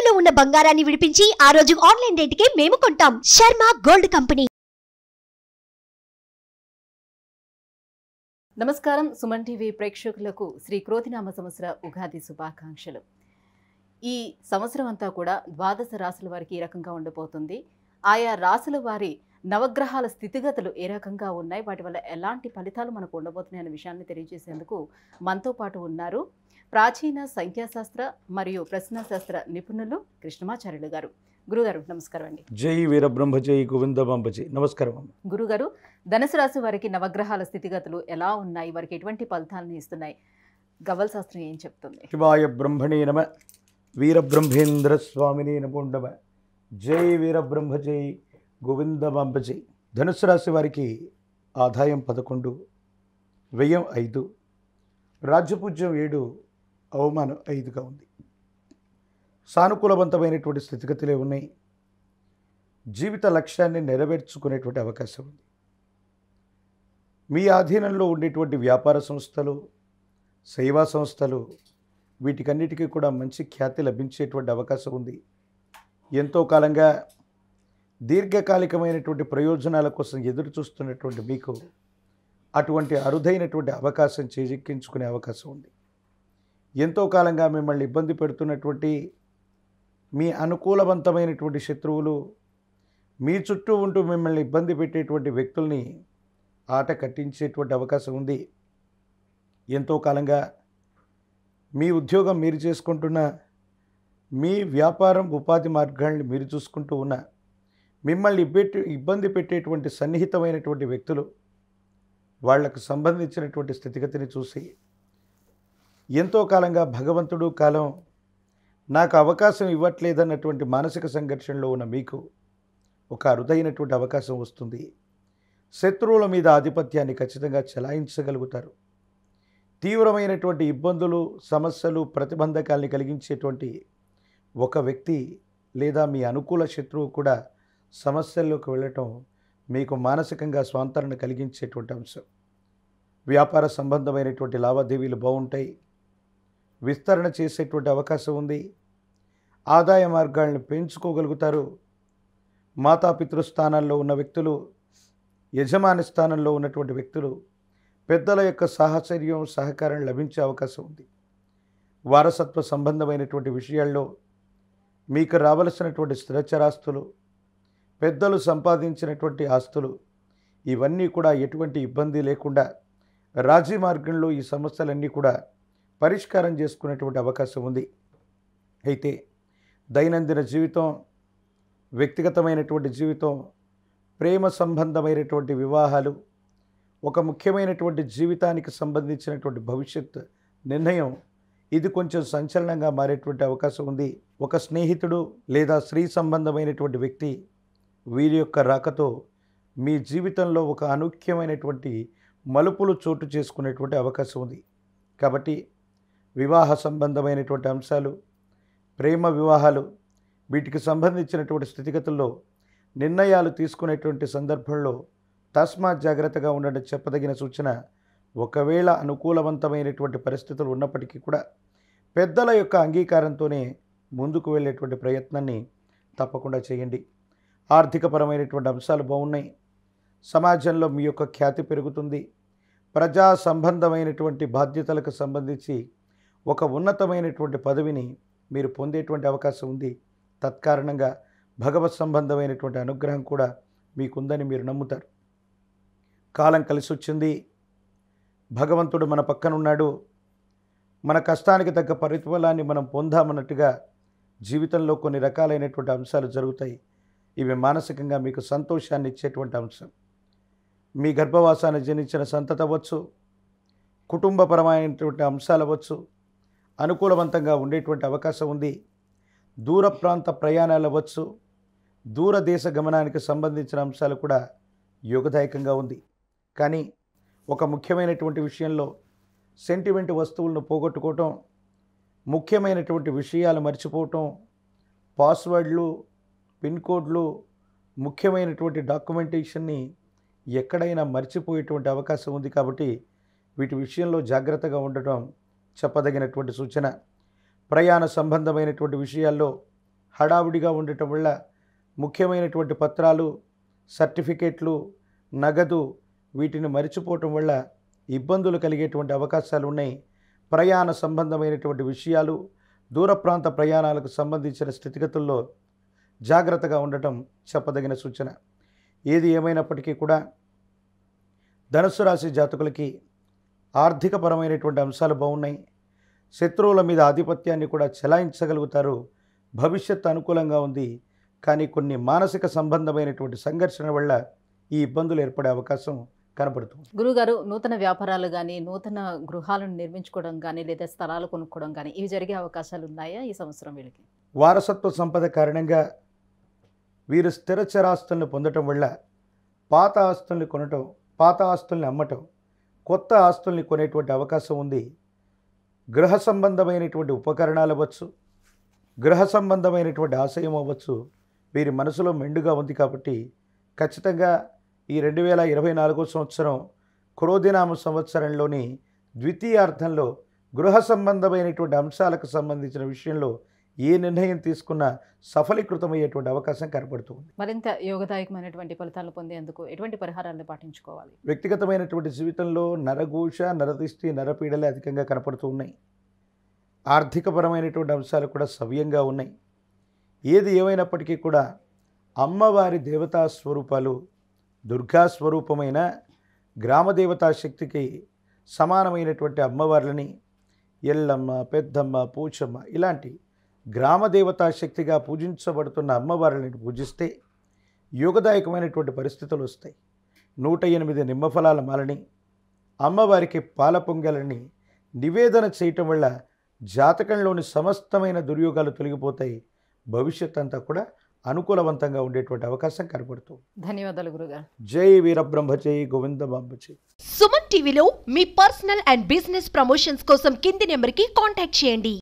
తాకట్టులో ఉన్న బంగారాన్ని విడిపించి ఆ రోజు ఆన్లైన్ రేటుకే మేము కొంటాం. Sharma gold company. నమస్కారం. సుమన్ టీవీ ప్రేక్షకులకు శ్రీ క్రోధినామ సంవత్సర ఉగాది శుభాకాంక్షలు. ఈ సంవత్సరం అంతా కూడా ద్వాదశ రాశుల వారికి ఈ రకంగా ఉండబోతుంది. ఆయా రాశుల వారి నవగ్రహాల స్థితిగతులు ఏ రకంగా ఉన్నాయి, వాటి వల్ల ఎలాంటి ఫలితాలు మనకు ఉండబోతున్నాయి అనే విషయాన్ని తెలియజేసేందుకు మనతో పాటు ఉన్నారు ప్రాచీన సంఖ్యాశాస్త్ర మరియు ప్రశ్నశాస్త్ర నిపుణులు కృష్ణమాచార్యులు గారు. గురుగారు నమస్కారం అండి. జై వీరబ్రహ్మ జై గోవిందమాంబ జై. నమస్కారం. గురుగారు, ధనుసు రాశి వారికి నవగ్రహాల స్థితిగతులు ఎలా ఉన్నాయి, వారికి ఎటువంటి ఫలితాలను ఇస్తున్నాయి, గవ్వల శాస్త్రం ఏం చెప్తుంది? శివాయ బ్రహ్మణే నమ, వీరబ్రహ్మేంద్ర స్వామినే నమో నమ. జై వీరబ్రహ్మ జై గోవిందమాంబ జై. ధనుసు రాశి వారికి ఆదాయం 11, వ్యయం 5, రాజ్యపూజ్యం 7, అవమానం 5గా ఉంది. సానుకూలవంతమైనటువంటి స్థితిగతులే ఉన్నాయి. జీవిత లక్ష్యాన్ని నెరవేర్చుకునేటువంటి అవకాశం ఉంది. మీ ఆధీనంలో ఉండేటువంటి వ్యాపార సంస్థలు, సేవా సంస్థలు, వీటికన్నిటికీ కూడా మంచి ఖ్యాతి లభించేటువంటి అవకాశం ఉంది. ఎంతో కాలంగా దీర్ఘకాలికమైనటువంటి ప్రయోజనాల కోసం ఎదురు చూస్తున్నటువంటి మీకు అటువంటి అరుదైనటువంటి అవకాశం చేజిక్కించుకునే అవకాశం ఉంది. ఎంతో కాలంగా మిమ్మల్ని ఇబ్బంది పెడుతున్నటువంటి మీ అనుకూలవంతమైనటువంటి శత్రువులు, మీ చుట్టూ ఉంటూ మిమ్మల్ని ఇబ్బంది పెట్టేటువంటి వ్యక్తుల్ని ఆట కట్టించేటువంటి అవకాశం ఉంది. ఎంతో కాలంగా మీ ఉద్యోగం మీరు చేసుకుంటున్న, మీ వ్యాపారం ఉపాధి మార్గాల్ని మీరు చూసుకుంటూ ఉన్న, మిమ్మల్ని ఇబ్బంది పెట్టేటువంటి సన్నిహితమైనటువంటి వ్యక్తులు వాళ్లకు సంబంధించినటువంటి స్థితిగతిని చూసి ఎంతో కాలంగా భగవంతుడు కాలం నాకు అవకాశం ఇవ్వట్లేదన్నటువంటి మానసిక సంఘర్షణలో ఉన్న మీకు ఒక అరుదైనటువంటి అవకాశం వస్తుంది. శత్రువుల మీద ఆధిపత్యాన్ని ఖచ్చితంగా చెలాయించగలుగుతారు. తీవ్రమైనటువంటి ఇబ్బందులు, సమస్యలు, ప్రతిబంధకాల్ని కలిగించేటువంటి ఒక వ్యక్తి లేదా మీ అనుకూల శత్రువు కూడా సమస్యల్లోకి వెళ్ళటం మీకు మానసికంగా స్వాంతరణ కలిగించేటువంటి అంశం. వ్యాపార సంబంధమైనటువంటి లావాదేవీలు బాగుంటాయి. విస్తరణ చేసేటువంటి అవకాశం ఉంది. ఆదాయ మార్గాలను పెంచుకోగలుగుతారు. మాతాపితృస్థానాల్లో ఉన్న వ్యక్తులు, యజమాని స్థానంలో ఉన్నటువంటి వ్యక్తులు, పెద్దల యొక్క సాహచర్యం, సహకారం లభించే అవకాశం ఉంది. వారసత్వ సంబంధమైనటువంటి విషయాల్లో మీకు రావలసినటువంటి స్థిరచరాస్తులు, పెద్దలు సంపాదించినటువంటి ఆస్తులు, ఇవన్నీ కూడా ఎటువంటి ఇబ్బంది లేకుండా రాజీ మార్గంలో ఈ సమస్యలన్నీ కూడా పరిష్కారం చేసుకునేటువంటి అవకాశం ఉంది. అయితే దైనందిన జీవితం, వ్యక్తిగతమైనటువంటి జీవితం, ప్రేమ సంబంధమైనటువంటి వివాహాలు, ఒక ముఖ్యమైనటువంటి జీవితానికి సంబంధించినటువంటి భవిష్యత్ నిర్ణయం, ఇది కొంచెం సంచలనంగా మారేటువంటి అవకాశం ఉంది. ఒక స్నేహితుడు లేదా స్త్రీ సంబంధమైనటువంటి వ్యక్తి, వీరి యొక్క రాకతో మీ జీవితంలో ఒక అనూఖ్యమైనటువంటి మలుపులు చోటు చేసుకునేటువంటి అవకాశం ఉంది. కాబట్టి వివాహ సంబంధమైనటువంటి అంశాలు, ప్రేమ వివాహాలు, వీటికి సంబంధించినటువంటి స్థితిగతుల్లో నిర్ణయాలు తీసుకునేటువంటి సందర్భంలో తస్మాత్ జాగ్రత్తగా ఉండడం చెప్పదగిన సూచన. ఒకవేళ అనుకూలవంతమైనటువంటి పరిస్థితులు ఉన్నప్పటికీ కూడా పెద్దల యొక్క అంగీకారంతోనే ముందుకు వెళ్ళేటువంటి ప్రయత్నాన్ని తప్పకుండా చేయండి. ఆర్థికపరమైనటువంటి అంశాలు బాగున్నాయి. సమాజంలో మీ యొక్క ఖ్యాతి పెరుగుతుంది. ప్రజా సంబంధమైనటువంటి బాధ్యతలకు సంబంధించి ఒక ఉన్నతమైనటువంటి పదవిని మీరు పొందేటువంటి అవకాశం ఉంది. తత్కారణంగా భగవత్ సంబంధమైనటువంటి అనుగ్రహం కూడా మీకుందని మీరు నమ్ముతారు. కాలం కలిసి వచ్చింది. భగవంతుడు మన పక్కనున్నాడు. మన కష్టానికి తగ్గ ప్రతిఫలాన్ని మనం పొందామన్నట్టుగా జీవితంలో కొన్ని రకాలైనటువంటి అంశాలు జరుగుతాయి. ఇవి మానసికంగా మీకు సంతోషాన్ని ఇచ్చేటువంటి అంశం. మీ గర్భవాసాన్ని జనించిన సంతతి అవ్వచ్చు, కుటుంబపరమైనటువంటి అంశాలు అవ్వచ్చు, అనుకూలవంతంగా ఉండేటువంటి అవకాశం ఉంది. దూర ప్రాంత ప్రయాణాలు అవ్వచ్చు, దూరదేశ గమనానికి సంబంధించిన అంశాలు కూడా యోగదాయకంగా ఉంది. కానీ ఒక ముఖ్యమైనటువంటి విషయంలో సెంటిమెంట్ వస్తువులను పోగొట్టుకోవటం, ముఖ్యమైనటువంటి విషయాలు మర్చిపోవటం, పాస్వర్డ్లు, పిన్ కోడ్లు, ముఖ్యమైనటువంటి డాక్యుమెంటేషన్ని ఎక్కడైనా మర్చిపోయేటువంటి అవకాశం ఉంది. కాబట్టి వీటి విషయంలో జాగ్రత్తగా ఉండటం చెప్పదగినటువంటి సూచన. ప్రయాణ సంబంధమైనటువంటి విషయాల్లో హడావుడిగా ఉండటం వల్ల ముఖ్యమైనటువంటి పత్రాలు, సర్టిఫికేట్లు, నగదు వీటిని మరిచిపోవటం వల్ల ఇబ్బందులు కలిగేటువంటి అవకాశాలు ఉన్నాయి. ప్రయాణ సంబంధమైనటువంటి విషయాలు, దూర ప్రాంత ప్రయాణాలకు సంబంధించిన స్థితిగతుల్లో జాగ్రత్తగా ఉండటం చెప్పదగిన సూచన. ఏది ఏమైనప్పటికీ కూడా ధనుస్సు రాశి జాతకులకి ఆర్థికపరమైనటువంటి అంశాలు బాగున్నాయి. శత్రువుల మీద ఆధిపత్యాన్ని కూడా చెలాయించగలుగుతారు. భవిష్యత్తు అనుకూలంగా ఉంది. కానీ కొన్ని మానసిక సంబంధమైనటువంటి సంఘర్షణ వల్ల ఈ ఇబ్బందులు ఏర్పడే అవకాశం కనపడుతుంది. గురుగారు, నూతన వ్యాపారాలు కానీ, నూతన గృహాలను నిర్మించుకోవడం కానీ, లేదా స్థలాలు కొనుక్కోవడం కానీ ఇవి జరిగే అవకాశాలు ఉన్నాయా ఈ సంవత్సరం వీళ్ళకి? వారసత్వ సంపద కారణంగా వీరు స్థిర చరాస్తుల్ని పొందటం వల్ల పాత ఆస్తుల్ని కొనటం, పాత ఆస్తుల్ని అమ్మటం, కొత్త ఆస్తుల్ని కొనేటువంటి అవకాశం ఉంది. గృహ సంబంధమైనటువంటి ఉపకరణాలు అవ్వచ్చు, గృహ సంబంధమైనటువంటి ఆశయం అవ్వచ్చు, వీరి మనసులో మెండుగా ఉంది. కాబట్టి ఖచ్చితంగా ఈ 2024 సంవత్సరం క్రోధినామ సంవత్సరంలోని ద్వితీయార్థంలో గృహ సంబంధమైనటువంటి అంశాలకు సంబంధించిన విషయంలో ఏ నిర్ణయం తీసుకున్నా సఫలీకృతమయ్యేటువంటి అవకాశం కనపడుతుంది. మరింత యోగదాయకమైనటువంటి ఫలితాలను పొందేందుకు ఎటువంటి పరిహారాలను పాటించుకోవాలి? వ్యక్తిగతమైనటువంటి జీవితంలో నరఘోష, నరదిష్టి, నరపీడలే అధికంగా కనపడుతూ ఉన్నాయి. ఆర్థికపరమైనటువంటి అంశాలు కూడా సవ్యంగా ఉన్నాయి. ఏది ఏమైనప్పటికీ కూడా అమ్మవారి దేవతా స్వరూపాలు, దుర్గా స్వరూపమైన గ్రామదేవతా శక్తికి సమానమైనటువంటి అమ్మవార్లని ఎల్లమ్మ, పెద్దమ్మ, పూచమ్మ ఇలాంటి గ్రామదేవతా శక్తిగా పూజించబడుతున్న అమ్మవారిని పూజిస్తే యోగదాయకమైనటువంటి పరిస్థితులు వస్తాయి. 108 నిమ్మఫలాల మాలని, అమ్మవారికి పాల పొంగలని నివేదన చేయటం వల్ల జాతకంలోని సమస్తమైన దుర్యోగాలు తొలగిపోతాయి. భవిష్యత్ అంతా కూడా అనుకూలవంతంగా ఉండేటువంటి అవకాశం కనపడుతుంది. ధన్యవాదాలు గురుగారు. జై వీరబ్రహ్మ జై గోవిందమాంబ జై. సుమన్ టీవీలో మీ పర్సనల్ అండ్ బిజినెస్ ప్రమోషన్స్ కోసం కింది నెంబర్కి కాంటాక్ట్ చేయండి.